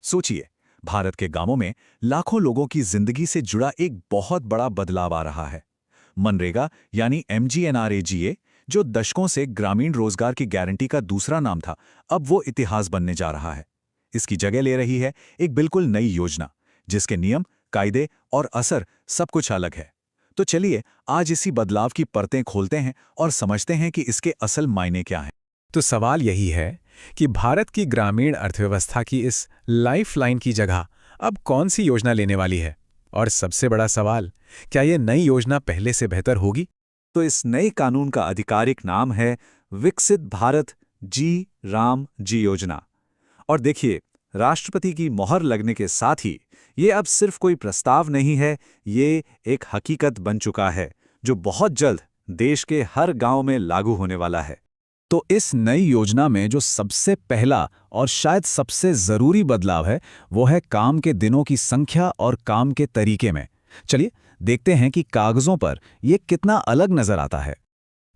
सोचिए, भारत के गांवों में लाखों लोगों की जिंदगी से जुड़ा एक बहुत बड़ा बदलाव आ रहा है। मनरेगा यानी MGNRAGA, जो दशकों से ग्रामीण रोजगार की गारंटी का दूसरा नाम था, अब वो इतिहास बनने जा रहा है। इसकी जगह ले रही है एक बिल्कुल नई योजना, जिसके नियम, कायदे और असर सब कुछ अलग है। तो चलिए आज इसी बदलाव की परतें खोलते हैं और समझते हैं कि इसके असल मायने क्या हैं। तो सवाल यही है कि भारत की ग्रामीण अर्थव्यवस्था की इस लाइफलाइन की जगह अब कौन सी योजना लेने वाली है? और सबसे बड़ा सवाल, क्या ये नई योजना पहले से बेहतर होगी? तो इस नए कानून का आधिकारिक नाम है विकसित भारत जी राम जी योजना। और देखिए, राष्ट्रपति की मोहर लगने के साथ ही ये अब सिर्फ कोई प्रस्ताव नहीं है, ये एक हकीकत बन चुका है, जो बहुत जल्द देश के हर गांव में लागू होने वाला है। तो इस नई योजना में जो सबसे पहला और शायद सबसे ज़रूरी बदलाव है, वो है काम के दिनों की संख्या और काम के तरीके में। चलिए देखते हैं कि कागज़ों पर ये कितना अलग नज़र आता है।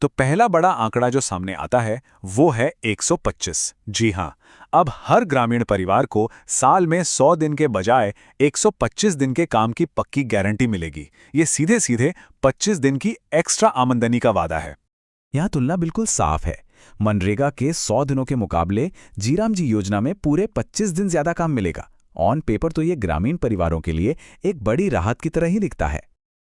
तो पहला बड़ा आंकड़ा जो सामने आता है वो है 125। जी हाँ, अब हर ग्रामीण परिवार को साल में 100 दिन के बजाय 125 दिन के काम की पक्की गारंटी मिलेगी। ये सीधे सीधे 25 दिन की एक्स्ट्रा आमदनी का वादा है। यहाँ तुलना बिल्कुल साफ है। मनरेगा के 100 दिनों के मुकाबले जीराम जी योजना में पूरे 25 दिन ज्यादा काम मिलेगा। ऑन पेपर तो ये ग्रामीण परिवारों के लिए एक बड़ी राहत की तरह ही दिखता है।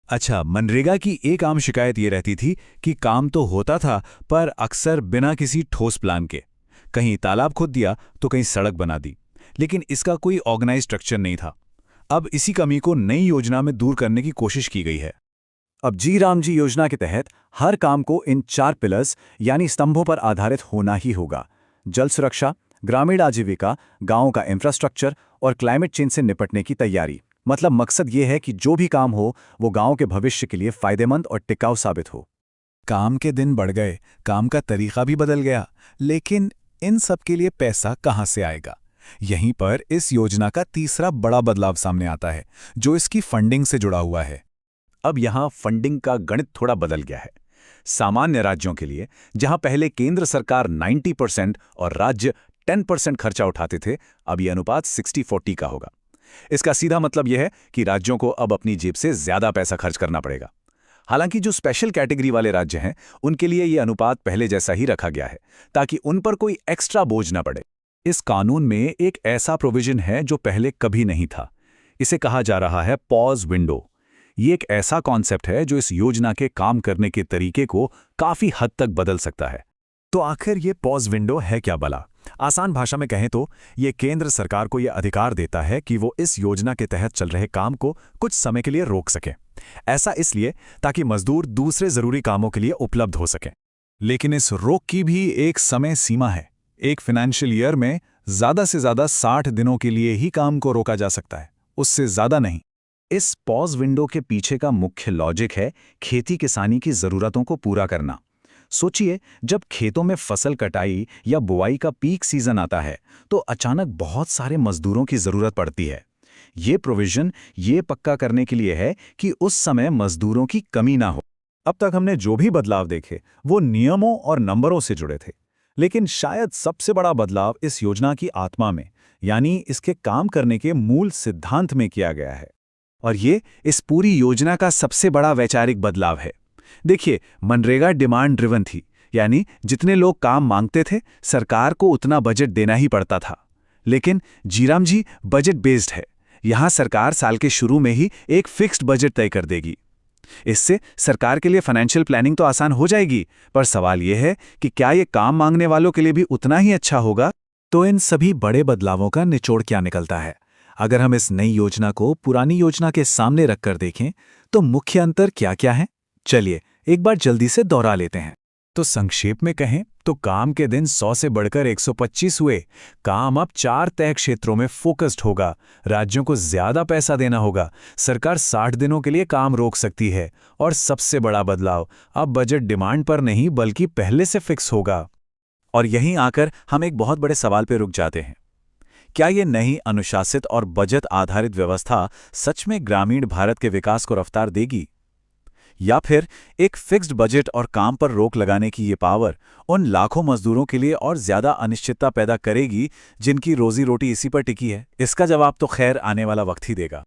अच्छा, मनरेगा की एक आम शिकायत ये रहती थी कि काम तो होता था, पर अक्सर बिना किसी ठोस प्लान के। कहीं तालाब खोद दिया तो कहीं सड़क बना दी, लेकिन इसका कोई ऑर्गेनाइज स्ट्रक्चर नहीं था। अब इसी कमी को नई योजना में दूर करने की कोशिश की गई है। अब जी राम जी योजना के तहत हर काम को इन 4 पिलर्स यानी स्तंभों पर आधारित होना ही होगा। जल सुरक्षा, ग्रामीण आजीविका, गांवों का इंफ्रास्ट्रक्चर और क्लाइमेट चेंज से निपटने की तैयारी। मतलब मकसद ये है कि जो भी काम हो वो गांव के भविष्य के लिए फायदेमंद और टिकाऊ साबित हो। काम के दिन बढ़ गए, काम का तरीका भी बदल गया, लेकिन इन सब के लिए पैसा कहाँ से आएगा? यहीं पर इस योजना का तीसरा बड़ा बदलाव सामने आता है, जो इसकी फंडिंग से जुड़ा हुआ है। अब यहाँ फंडिंग का गणित थोड़ा बदल गया है। सामान्य राज्यों के लिए, जहां पहले केंद्र सरकार 90% और राज्य 10% खर्चा उठाते थे, अब यह अनुपात 60-40 का होगा। इसका सीधा मतलब यह है कि राज्यों को अब अपनी जेब से ज्यादा पैसा खर्च करना पड़ेगा। हालांकि जो स्पेशल कैटेगरी वाले राज्य हैं, उनके लिए यह अनुपात पहले जैसा ही रखा गया है, ताकि उन पर कोई एक्स्ट्रा बोझ न पड़े। इस कानून में एक ऐसा प्रोविजन है जो पहले कभी नहीं था। इसे कहा जा रहा है पॉज विंडो। ये एक ऐसा कॉन्सेप्ट है जो इस योजना के काम करने के तरीके को काफी हद तक बदल सकता है। तो आखिर ये पॉज विंडो है क्या भला? आसान भाषा में कहें तो ये केंद्र सरकार को यह अधिकार देता है कि वो इस योजना के तहत चल रहे काम को कुछ समय के लिए रोक सके। ऐसा इसलिए ताकि मजदूर दूसरे जरूरी कामों के लिए उपलब्ध हो सके। लेकिन इस रोक की भी एक समय सीमा है। एक फाइनेंशियल ईयर में ज्यादा से ज्यादा 60 दिनों के लिए ही काम को रोका जा सकता है, उससे ज्यादा नहीं। इस पॉज विंडो के पीछे का मुख्य लॉजिक है खेती किसानी की जरूरतों को पूरा करना। सोचिए, जब खेतों में फसल कटाई या बुआई का पीक सीजन आता है तो अचानक बहुत सारे मजदूरों की जरूरत पड़ती है। ये प्रोविजन ये पक्का करने के लिए है कि उस समय मजदूरों की कमी ना हो। अब तक हमने जो भी बदलाव देखे वो नियमों और नंबरों से जुड़े थे, लेकिन शायद सबसे बड़ा बदलाव इस योजना की आत्मा में, यानी इसके काम करने के मूल सिद्धांत में किया गया है। और ये इस पूरी योजना का सबसे बड़ा वैचारिक बदलाव है। देखिए, मनरेगा डिमांड ड्रिवन थी, यानी जितने लोग काम मांगते थे सरकार को उतना बजट देना ही पड़ता था। लेकिन जीराम जी बजट बेस्ड है। यहाँ सरकार साल के शुरू में ही एक फिक्स्ड बजट तय कर देगी। इससे सरकार के लिए फाइनेंशियल प्लानिंग तो आसान हो जाएगी, पर सवाल यह है कि क्या ये काम मांगने वालों के लिए भी उतना ही अच्छा होगा? तो इन सभी बड़े बदलावों का निचोड़ क्या निकलता है? अगर हम इस नई योजना को पुरानी योजना के सामने रखकर देखें तो मुख्य अंतर क्या-क्या है? चलिए एक बार जल्दी से दोहरा लेते हैं। तो संक्षेप में कहें तो काम के दिन 100 से बढ़कर 125 हुए। काम अब 4 तय क्षेत्रों में फोकस्ड होगा। राज्यों को ज्यादा पैसा देना होगा। सरकार 60 दिनों के लिए काम रोक सकती है। और सबसे बड़ा बदलाव, अब बजट डिमांड पर नहीं बल्कि पहले से फिक्स होगा। और यहीं आकर हम एक बहुत बड़े सवाल पर रुक जाते हैं। क्या ये नई अनुशासित और बजट आधारित व्यवस्था सच में ग्रामीण भारत के विकास को रफ्तार देगी? या फिर एक फिक्स्ड बजट और काम पर रोक लगाने की ये पावर उन लाखों मजदूरों के लिए और ज्यादा अनिश्चितता पैदा करेगी जिनकी रोजी रोटी इसी पर टिकी है? इसका जवाब तो खैर आने वाला वक्त ही देगा।